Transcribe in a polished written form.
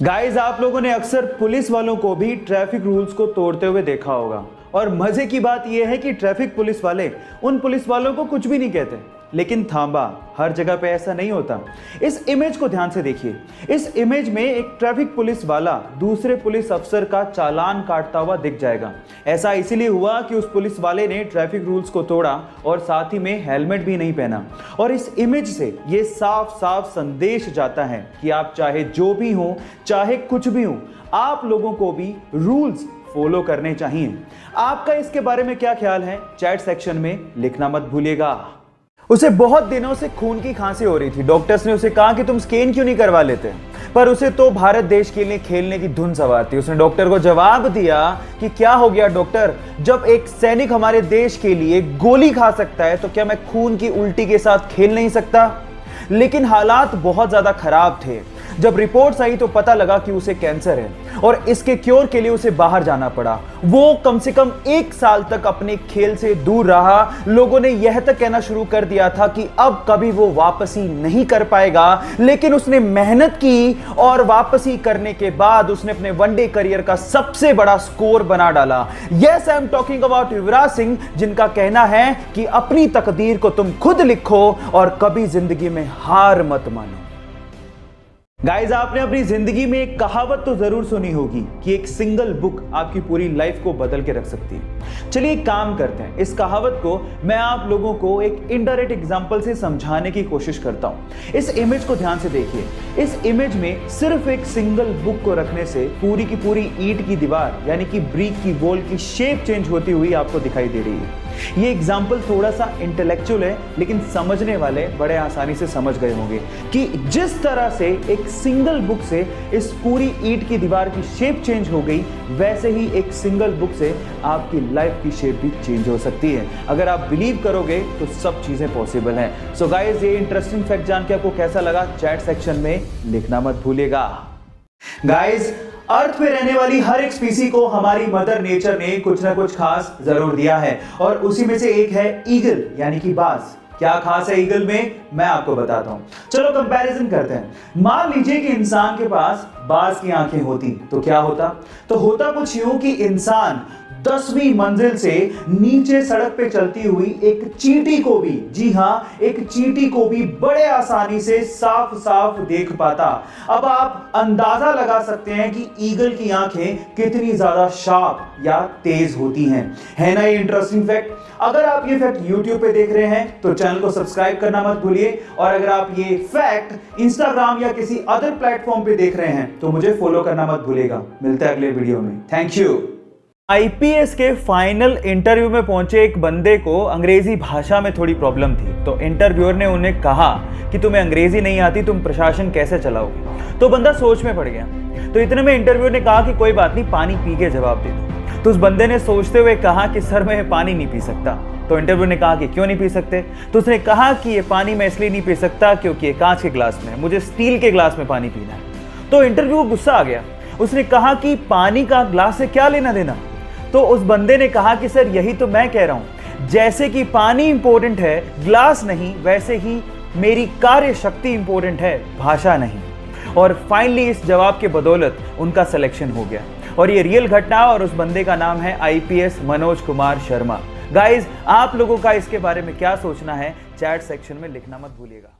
Guys, आप लोगों ने अक्सर पुलिस वालों को भी ट्रैफिक रूल्स को तोड़ते हुए देखा होगा। और मजे की बात यह है कि ट्रैफिक पुलिस वाले उन पुलिस वालों को कुछ भी नहीं कहते। लेकिन थांबा, हर जगह पे ऐसा नहीं होता। इस इमेज को ध्यान से देखिए। इस इमेज में एक ट्रैफिक पुलिस वाला दूसरे पुलिस अफसर का चालान काटता हुआ दिख जाएगा। ऐसा इसीलिए हुआ कि उस पुलिस वाले ने ट्रैफिक रूल्स को तोड़ा और साथ ही में हेलमेट भी नहीं पहना। और इस इमेज से ये साफ साफ संदेश जाता है कि आप चाहे जो भी हो, चाहे कुछ भी हो, आप लोगों को भी रूल्स फॉलो करने चाहिए। आपका इसके बारे में क्या ख्याल है, चैट सेक्शन में लिखना मत भूलिएगा। उसे बहुत दिनों से खून की खांसी हो रही थी। डॉक्टर्स ने उसे कहा कि तुम स्कैन क्यों नहीं करवा लेते, पर उसे तो भारत देश के लिए खेलने की धुन सवार थी। उसने डॉक्टर को जवाब दिया कि क्या हो गया डॉक्टर, जब एक सैनिक हमारे देश के लिए गोली खा सकता है तो क्या मैं खून की उल्टी के साथ खेल नहीं सकता। लेकिन हालात बहुत ज्यादा खराब थे। जब रिपोर्ट्स आई तो पता लगा कि उसे कैंसर है और इसके क्योर के लिए उसे बाहर जाना पड़ा। वो कम से कम 1 साल तक अपने खेल से दूर रहा। लोगों ने यह तक कहना शुरू कर दिया था कि अब कभी वो वापसी नहीं कर पाएगा। लेकिन उसने मेहनत की और वापसी करने के बाद उसने अपने वनडे करियर का सबसे बड़ा स्कोर बना डाला। Yes, I am talking about Yuvraj Singh, जिनका कहना है कि अपनी तकदीर को तुम खुद लिखो और कभी जिंदगी में हार मत मानो। गाइज, आपने अपनी जिंदगी में एक कहावत तो जरूर सुनी होगी कि एक सिंगल बुक आपकी पूरी लाइफ को बदल के रख सकती है। चलिए एक काम करते हैं, इस कहावत को मैं आप लोगों को एक इनडायरेक्ट एग्जांपल से समझाने की कोशिश करता हूं। इस इमेज को ध्यान से देखिए। इस इमेज में सिर्फ एक सिंगल बुक को रखने से पूरी की पूरी ईंट की दीवार यानी कि ब्रिक की वॉल की शेप चेंज होती हुई आपको दिखाई दे रही है। ये एग्जाम्पल थोड़ा सा इंटेलेक्चुअल है, लेकिन समझने वाले बड़े आसानी से समझ गए होंगे कि जिस तरह से एक सिंगल बुक से इस पूरी ईंट की दीवार की शेप चेंज हो गई, वैसे ही एक सिंगल बुक से आपकी लाइफ की शेप भी चेंज हो सकती है। अगर आप बिलीव करोगे तो सब चीजें पॉसिबल हैं। सो गाइस, ये इंटरेस्टिंग फैक्ट जान के आपको कैसा लगा, चैट सेक्शन में लिखना मत भूलिएगा। गाइस, अर्थ पे रहने वाली हर एक स्पीसी को हमारी मदर नेचर ने कुछ ना कुछ खास जरूर दिया है और उसी में से एक है ईगल यानी कि बाज। क्या खास है ईगल में, मैं आपको बताता हूं। चलो कंपैरिजन करते हैं। मान लीजिए कि इंसान के पास बाज की आंखें होती तो क्या होता। तो होता कुछ यूं कि इंसान 10वीं मंजिल से नीचे सड़क पे चलती हुई एक चींटी को भी, जी हां, एक चींटी को भी बड़े आसानी से साफ साफ देख पाता। अब आप अंदाजा लगा सकते हैं कि ईगल की आंखें कितनी ज्यादा शार्प या तेज होती हैं। है ना ये इंटरेस्टिंग फैक्ट। अगर आप ये फैक्ट YouTube पे देख रहे हैं तो चैनल को सब्सक्राइब करना मत भूलिए, और अगर आप ये फैक्ट इंस्टाग्राम या किसी अदर प्लेटफॉर्म पे देख रहे हैं तो मुझे फॉलो करना मत भूलिएगा। मिलते हैं अगले वीडियो में। Thank you. आईपीएस के फाइनल इंटरव्यू में पहुंचे एक बंदे को अंग्रेजी भाषा में थोड़ी प्रॉब्लम थी। तो इंटरव्यूअर ने उन्हें कहा कि तुम्हें अंग्रेजी नहीं आती, तुम प्रशासन कैसे चलाओगे। तो बंदा सोच में पड़ गया। तो इतने में इंटरव्यूअर ने कहा कि कोई बात नहीं, पानी पी के जवाब दे दो। तो उस बंदे ने सोचते हुए कहा कि सर मैं पानी नहीं पी सकता। तो इंटरव्यूअर ने कहा कि क्यों नहीं पी सकते। तो उसने कहा कि ये पानी मैं इसलिए नहीं पी सकता क्योंकि ये कांच के ग्लास में है, मुझे स्टील के ग्लास में पानी पीना है। तो इंटरव्यूअर गुस्सा आ गया। उसने कहा कि पानी का ग्लास से क्या लेना देना। तो उस बंदे ने कहा कि सर यही तो मैं कह रहा हूं, जैसे कि पानी इंपॉर्टेंट है, ग्लास नहीं, वैसे ही मेरी कार्य शक्ति इंपॉर्टेंट है, भाषा नहीं। और फाइनली इस जवाब के बदौलत उनका सिलेक्शन हो गया। और ये रियल घटना, और उस बंदे का नाम है आईपीएस मनोज कुमार शर्मा। गाइज, आप लोगों का इसके बारे में क्या सोचना है, चैट सेक्शन में लिखना मत भूलिएगा।